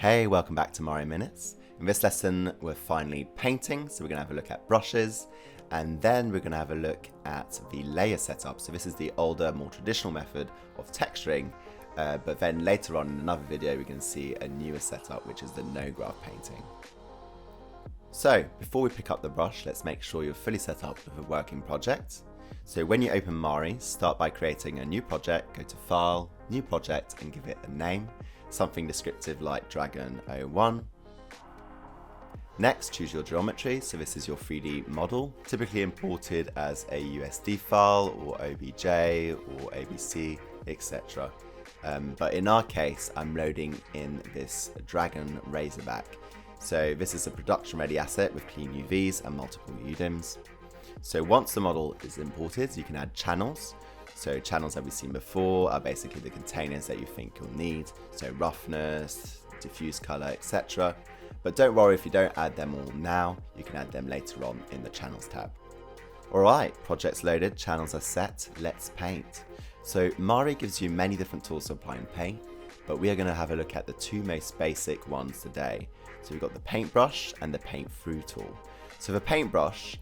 Hey, welcome back to Mario Minutes. In this lesson, we're finally painting, so we're going to have a look at brushes, and then we're going to have a look at the layer setup. So this is the older, more traditional method of texturing, but then later on in another video, we're going to see a newer setup, which is the no-graph painting. So before we pick up the brush, let's make sure you're fully set up with a working project. So when you open Mari, start by creating a new project, go to File, New Project, and give it a name. Something descriptive like Dragon 01. Next, choose your geometry, so this is your 3D model, typically imported as a USD file or OBJ or ABC, etc. But in our case, I'm loading in this Dragon Razorback. So this is a production ready asset with clean UVs and multiple UDIMs. So once the model is imported, you can add channels. So channels that we've seen before are basically the containers that you think you'll need. So roughness, diffuse color, etc. But don't worry if you don't add them all now, you can add them later on in the channels tab. Alright, project's loaded, channels are set, let's paint. So Mari gives you many different tools to apply and paint, but we are going to have a look at the two most basic ones today. So we've got the paintbrush and the paint through tool. So the paintbrush,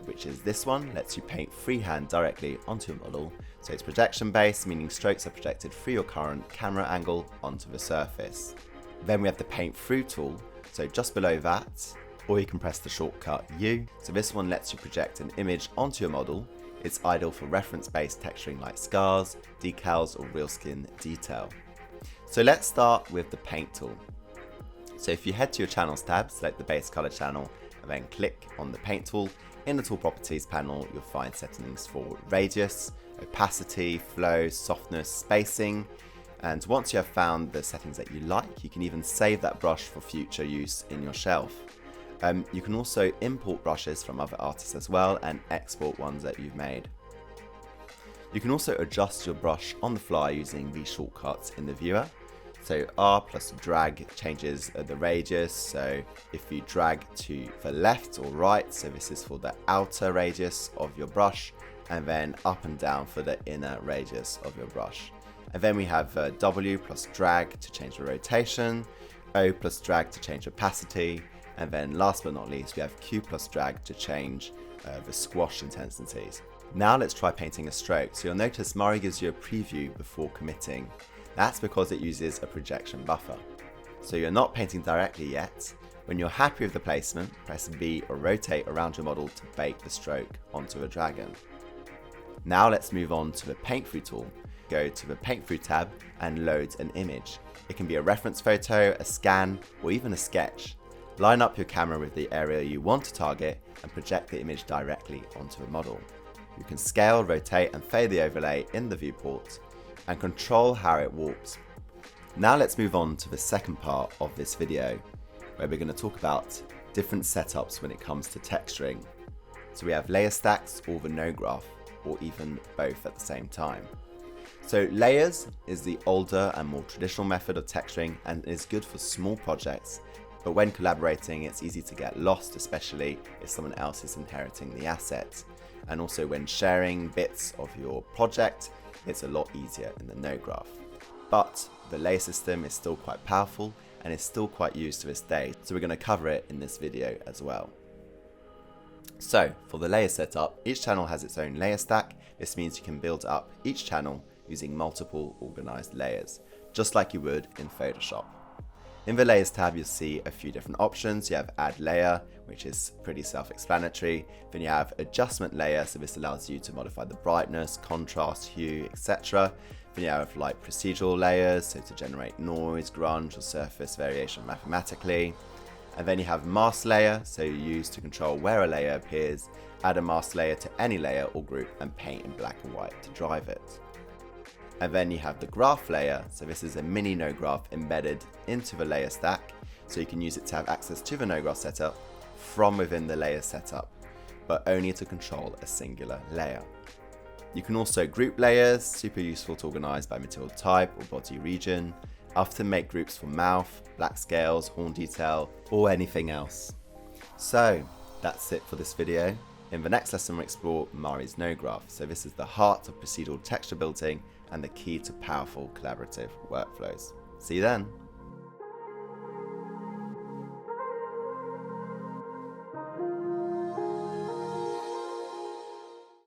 which is this one, lets you paint freehand directly onto a model. So it's projection based, meaning strokes are projected through your current camera angle onto the surface. Then we have the paint through tool, so just below that, or you can press the shortcut U. So this one lets you project an image onto your model. It's ideal for reference based texturing like scars, decals, or real skin detail. So let's start with the paint tool. So if you head to your channels tab, select the base color channel, and then click on the paint tool. In the tool properties panel, you'll find settings for radius, opacity, flow, softness, spacing. And once you have found the settings that you like, you can even save that brush for future use in your shelf. You can also import brushes from other artists as well and export ones that you've made. You can also adjust your brush on the fly using these shortcuts in the viewer. So R plus drag changes the radius, so if you drag to the left or right, so this is for the outer radius of your brush, and then up and down for the inner radius of your brush. And then we have W plus drag to change the rotation, O plus drag to change opacity, and then last but not least we have Q plus drag to change the squash intensities. Now let's try painting a stroke. So you'll notice Mari gives you a preview before committing. That's because it uses a projection buffer. So you're not painting directly yet. When you're happy with the placement, press B or rotate around your model to bake the stroke onto a dragon. Now let's move on to the paint through tool. Go to the paint through tab and load an image. It can be a reference photo, a scan, or even a sketch. Line up your camera with the area you want to target and project the image directly onto a model. You can scale, rotate, and fade the overlay in the viewport, and control how it warps. Now let's move on to the second part of this video, where we're going to talk about different setups when it comes to texturing. So we have layer stacks or the no graph, or even both at the same time. So layers is the older and more traditional method of texturing and is good for small projects, but when collaborating it's easy to get lost, especially if someone else is inheriting the asset. And also when sharing bits of your project, it's a lot easier in the no graph. But the layer system is still quite powerful and is still quite used to this day, so we're going to cover it in this video as well. So for the layer setup, each channel has its own layer stack. This means you can build up each channel using multiple organized layers, just like you would in Photoshop. In the layers tab, you'll see a few different options. You have add layer, which is pretty self-explanatory. Then you have adjustment layer, so this allows you to modify the brightness, contrast, hue, etc. Then you have like procedural layers, so to generate noise, grunge, or surface variation mathematically. And then you have mask layer, so you use to control where a layer appears. Add a mask layer to any layer or group and paint in black and white to drive it. And then you have the graph layer, so this is a mini no graph embedded into the layer stack, so you can use it to have access to the no graph setup from within the layer setup, but only to control a singular layer. You can also group layers, super useful to organize by material type or body region. Often make groups for mouth, black scales, horn detail, or anything else. So that's it for this video. In the next lesson we'll explore Mari's no graph, so this is the heart of procedural texture building and the key to powerful collaborative workflows. See you then!